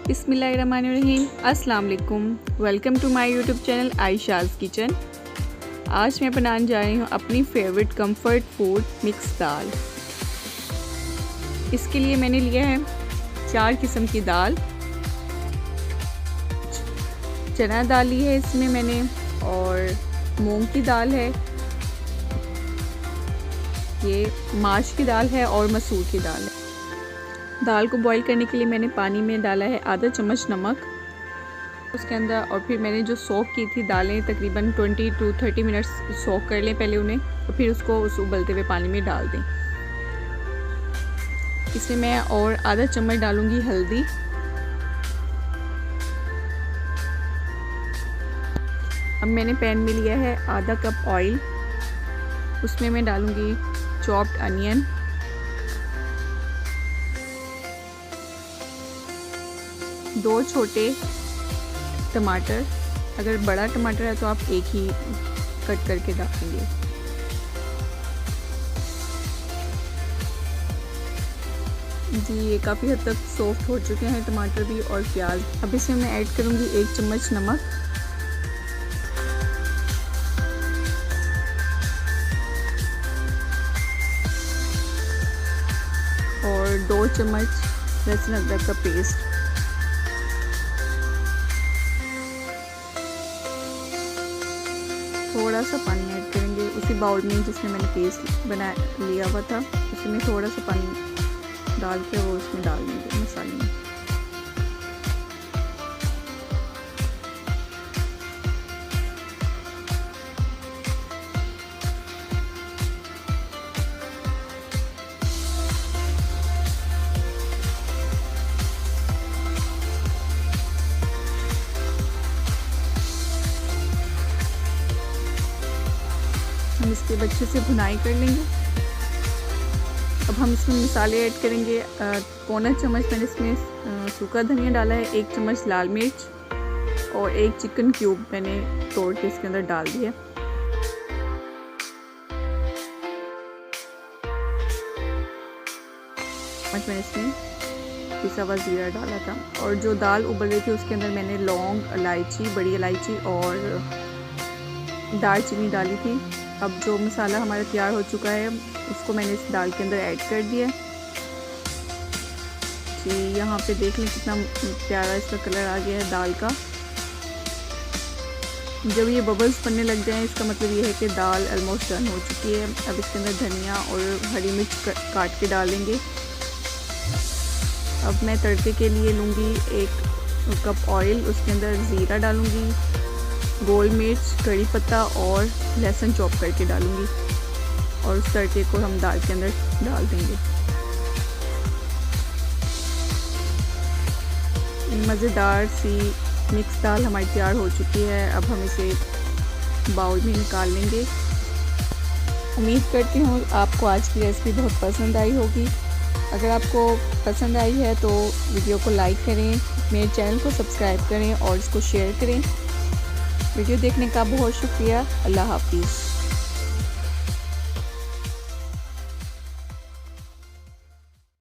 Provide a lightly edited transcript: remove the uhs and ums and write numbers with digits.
बिस्मिल्लाहिर्रहमानिर्रहीम। अस्सलाम वालेकुम। Welcome to my YouTube channel Ayesha's kitchen. आज मैं बनाने जा रही हूँ अपनी फेवरेट कंफर्ट फूड मिक्स दाल। इसके लिए मैंने लिया है 4 किस्म की दाल। चना दाल ली है इसमें मैंने, और मूंग की दाल है, ये माश की दाल है और मसूर की दाल है। दाल को बॉईल करने के लिए मैंने पानी में डाला है आधा चम्मच नमक उसके अंदर, और फिर मैंने जो सोक की थी दालें तकरीबन 20 to 30 मिनट्स सोक कर लें पहले उन्हें, और फिर उसको उस उबलते हुए पानी में डाल दें। इसमें मैं और आधा चम्मच डालूंगी हल्दी, अब मैंने पैन में लिया है आधा कप ऑयल, उसमें मैं डालूंगी चॉप्ड अनियन, दो छोटे टमाटर, अगर बड़ा टमाटर है तो आप एक ही कट करके डालेंगे। जी ये काफ़ी हद तक सॉफ्ट हो चुके हैं टमाटर भी और प्याज। अब इसमें मैं ऐड करूँगी 1 चम्मच नमक, और 2 चम्मच लहसुन अदरक का पेस्ट, थोड़ा सा पानी ऐड करेंगे उसी बाउल में जिसमें मैंने पेस्ट बना लिया हुआ था, उसमें थोड़ा सा पानी डाल के वो उसमें डाल देंगे मसाले में। हम इसके अच्छे से भुनाई कर लेंगे। अब हम इसमें मसाले ऐड करेंगे। पौना चम्मच मैंने इसमें सूखा धनिया डाला है, 1 चम्मच लाल मिर्च और 1 चिकन क्यूब मैंने तोड़ के इसके अंदर डाल दिया। मैंने इसमें पिसा हुआ ज़ीरा डाला था, और जो दाल उबल रही थी उसके अंदर मैंने लौंग, इलायची, बड़ी इलायची और दालचीनी डाली थी। अब जो मसाला हमारा तैयार हो चुका है उसको मैंने इस दाल के अंदर ऐड कर दिया। जी यहाँ पे देख लें कितना प्यारा इसका कलर आ गया है दाल का। जब ये बबल्स बनने लग जाएं इसका मतलब ये है कि दाल ऑलमोस्ट डन हो चुकी है। अब इसके अंदर धनिया और हरी मिर्च काट के डालेंगे। अब मैं तड़के के लिए लूँगी 1 कप ऑयल, उसके अंदर ज़ीरा डालूँगी, गोल मिर्च, कड़ी पत्ता और लहसुन चॉप करके डालूँगी, और उस तड़के को हम दाल के अंदर डाल देंगे। मज़ेदार सी मिक्स दाल हमारी तैयार हो चुकी है। अब हम इसे बाउल में निकाल लेंगे। उम्मीद करती हूँ आपको आज की रेसिपी बहुत पसंद आई होगी। अगर आपको पसंद आई है तो वीडियो को लाइक करें, मेरे चैनल को सब्सक्राइब करें और इसको शेयर करें। वीडियो देखने का बहुत शुक्रिया। अल्लाह हाफिज़।